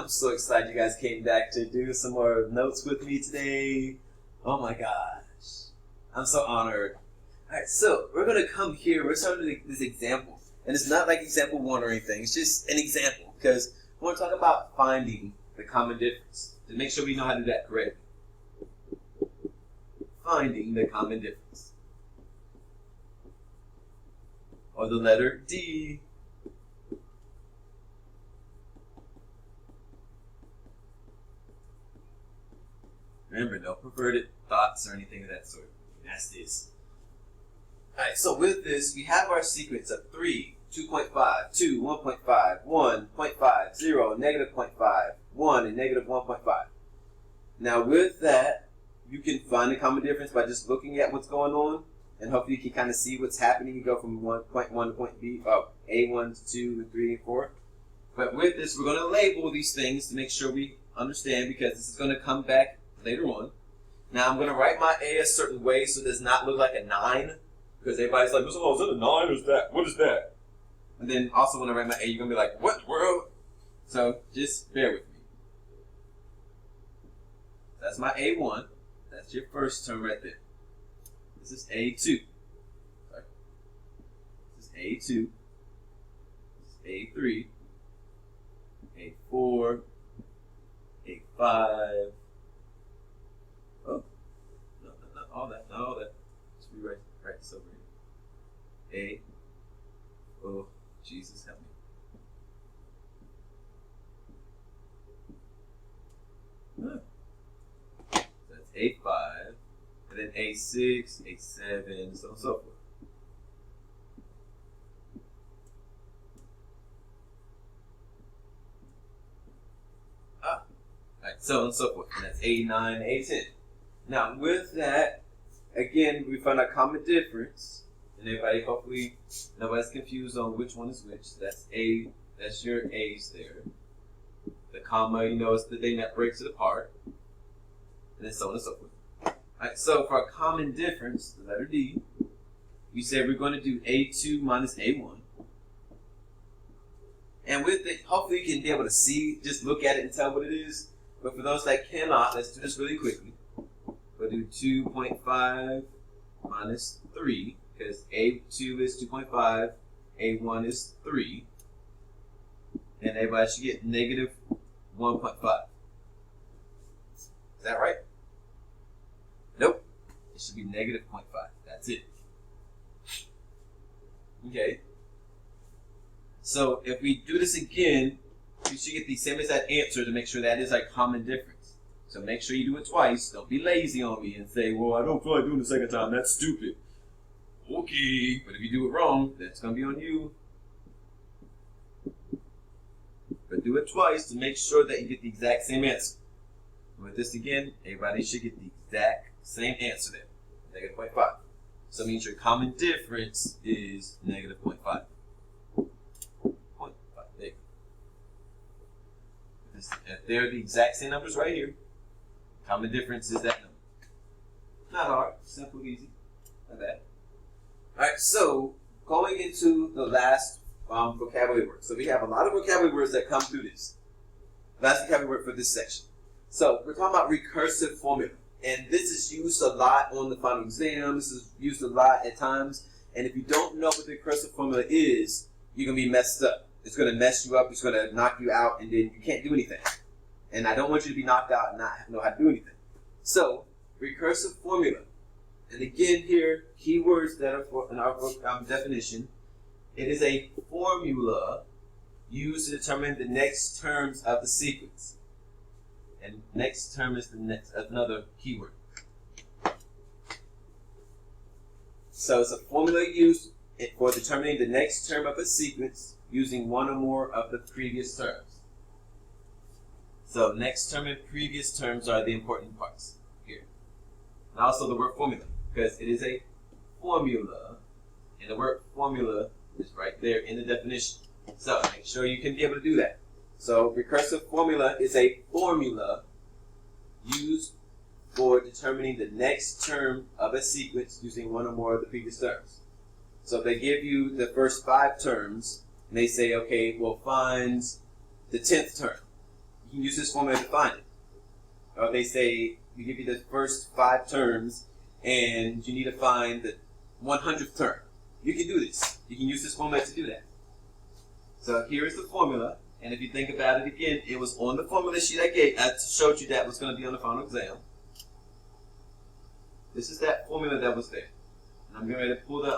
I'm so excited you guys came back to do some more notes with me today. Oh my gosh. I'm so honored. Alright, so we're going to come here. We're starting with this example. And it's not like example 1 or anything. It's just an example. Because we want to talk about finding the common difference. To make sure we know how to do that correctly. Finding the common difference. Or the letter D. Remember, no perverted thoughts or anything of that sort. That's this. Alright, so with this, we have our sequence of 3, 2.5, 2, 1.5, 1.5, 0, negative 0.5, 1, and negative 1.5. Now with that, you can find the common difference by just looking at what's going on, and hopefully you can kind of see what's happening. You go from point 1 to point B, A1 to 2 and 3 and 4. But with this, we're going to label these things to make sure we understand, because this is going to come back later on. Now I'm going to write my A a certain way so it does not look like a 9, because everybody's like, oh, is that a 9 or is that? What is that? And then also when I write my A, you're going to be like, what world? So just bear with me. That's my A1. That's your first term right there. This is A2. Sorry. This is A2. This is A3. A4. A5. Oh, no, not all that, not all that. Just rewrite this over here. Oh, Jesus, help me. So that's A5, and then A6, A7, so on and so forth. Alright, so on and so forth. And that's A9, A10. Now, with that, again, we find a common difference. And everybody, hopefully, nobody's confused on which one is which. That's A, that's your A's there. The comma, you know, is the thing that breaks it apart. And then so on and so forth. Alright, so for a common difference, the letter D, we said we're going to do A2 minus A1. And with it, hopefully you can be able to see, just look at it and tell what it is. But for those that cannot, let's do this really quickly. We'll do 2.5 minus 3, because A2 is 2.5, A1 is 3, and everybody should get negative 1.5. Is that right? Nope. It should be negative 0.5. That's it. Okay. So if we do this again, we should get the same exact answer to make sure that is a common difference. So make sure you do it twice. Don't be lazy on me and say, well, I don't feel like doing it the second time. That's stupid. Okay, but if you do it wrong, that's going to be on you. But do it twice to make sure that you get the exact same answer. With this again, everybody should get the exact same answer there. Negative 0.5. So it means your common difference is negative 0.5. 0.5. There. If they're the exact same numbers right here, common difference is that number. Not hard. Simple, easy. Not bad. Alright, so going into the last vocabulary word. So we have a lot of vocabulary words that come through this. Last vocabulary word for this section. So we're talking about recursive formula. And this is used a lot on the final exam. This is used a lot at times. And if you don't know what the recursive formula is, you're going to be messed up. It's going to mess you up. It's going to knock you out. And then you can't do anything. And I don't want you to be knocked out and not know how to do anything. So, recursive formula. And again here, keywords that are in our definition. It is a formula used to determine the next terms of the sequence. And next term is another keyword. So it's a formula used for determining the next term of a sequence using one or more of the previous terms. So next term and previous terms are the important parts here. And also the word formula, because it is a formula, and the word formula is right there in the definition. So make sure you can be able to do that. So recursive formula is a formula used for determining the next term of a sequence using one or more of the previous terms. So if they give you the first 5 terms, and they say, okay, well, find the 10th term. you can use this formula to find it. Or they say you give you the first 5 terms and you need to find the 100th term. You can do this. You can use this formula to do that. So here is the formula, and if you think about it again, it was on the formula sheet I showed you that was going to be on the final exam. This is that formula that was there. And I'm getting ready to pull the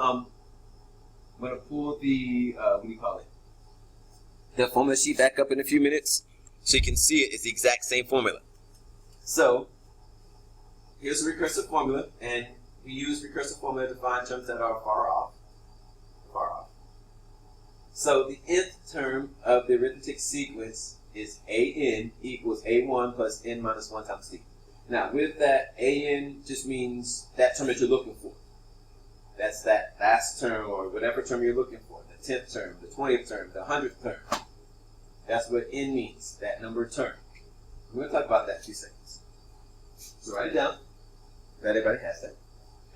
what do you call it? The formula sheet back up in a few minutes so you can see it. It's the exact same formula. So here's the recursive formula, and we use recursive formula to find terms that are far off. So the nth term of the arithmetic sequence is an equals a1 plus n minus 1 times t. Now with that, an just means that term that you're looking for. That's that last term or whatever term you're looking for. The 10th term, the 20th term, the 100th term. That's what n means, that number term. We're going to talk about that in 2 seconds. So write it down. That everybody has that.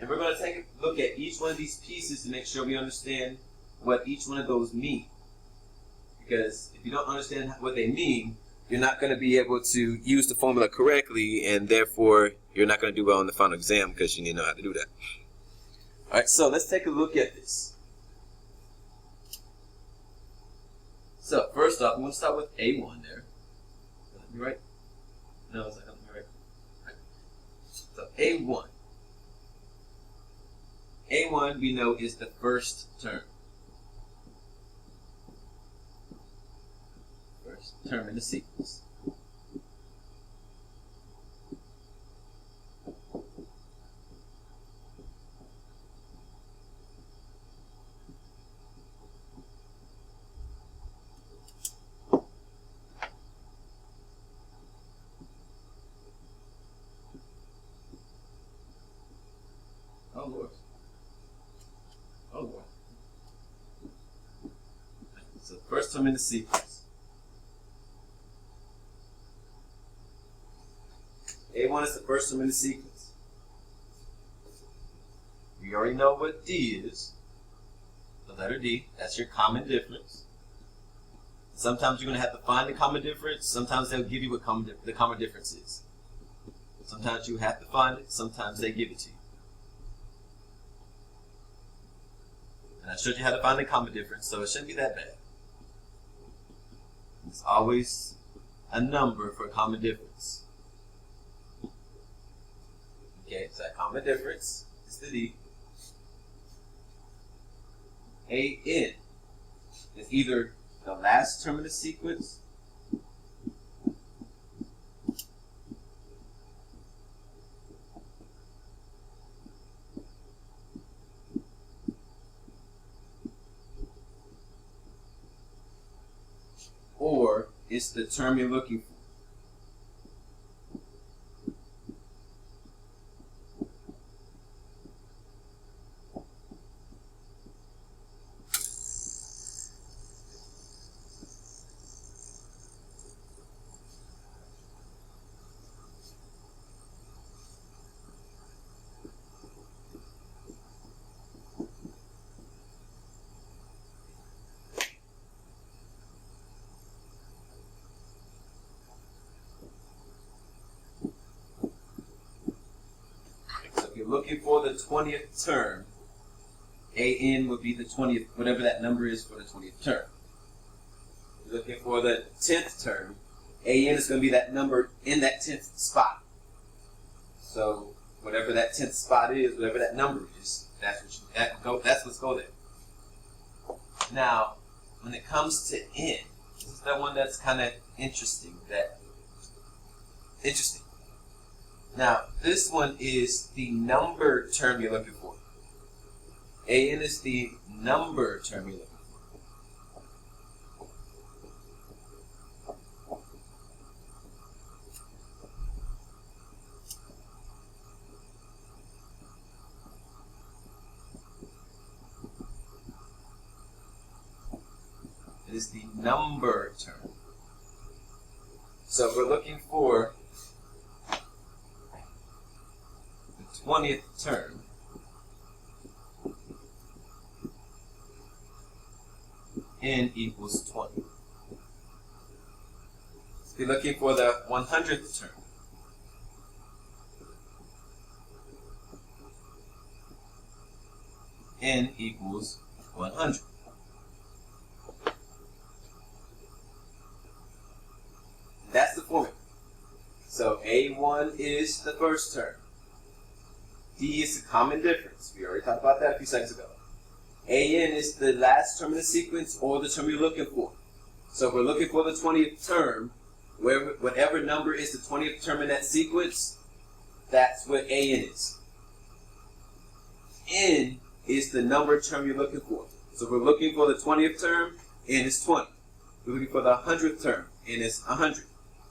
And we're going to take a look at each one of these pieces to make sure we understand what each one of those mean. Because if you don't understand what they mean, you're not going to be able to use the formula correctly, and therefore you're not going to do well on the final exam because you need to know how to do that. All right, so let's take a look at this. So first off, I'm going to start with A1 there. You right? No, it's not going to be right. So A1. A1 we know is the first term. First term in the sequence. Oh Lord. Oh Lord. So first term in the sequence. A1 is the first term in the sequence. We already know what D is. The letter D. That's your common difference. Sometimes you're going to have to find the common difference. Sometimes they'll give you what the common difference is. Sometimes you have to find it. Sometimes they give it to you. And I showed you how to find the common difference, so it shouldn't be that bad. There's always a number for a common difference. Okay, so that common difference is the D. AN is either the last term of the sequence or it's the term you're looking for. Looking for the 20th term, AN would be the 20th, whatever that number is for the 20th term. You're looking for the 10th term, AN is going to be that number in that 10th spot. So whatever that 10th spot is, whatever that number is, that's what's go there. Now, when it comes to N, this is the one that's kind of interesting. Now, this one is the number term you're looking for. AN is the number term you're looking for. It is the number term. So we're looking for 20th term. N equals 20. If you're looking for the 100th term, n equals 100. That's the formula. So A1 is the first term. D is the common difference. We already talked about that a few seconds ago. AN is the last term in the sequence or the term you're looking for. So if we're looking for the 20th term, whatever number is the 20th term in that sequence, that's what AN is. N is the number term you're looking for. So if we're looking for the 20th term, N is 20. If we're looking for the 100th term, N is 100. If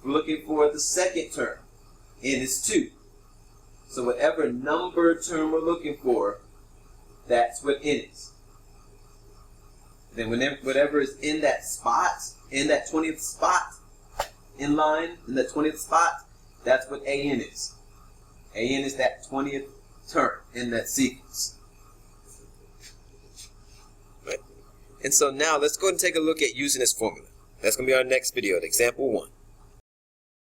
we're looking for the second term, N is 2. So whatever number term we're looking for, that's what N is. Then whatever is in that spot, in that 20th spot, in line, in that 20th spot, that's what AN is. AN is that 20th term in that sequence. Right. And so now let's go ahead and take a look at using this formula. That's going to be our next video, example 1.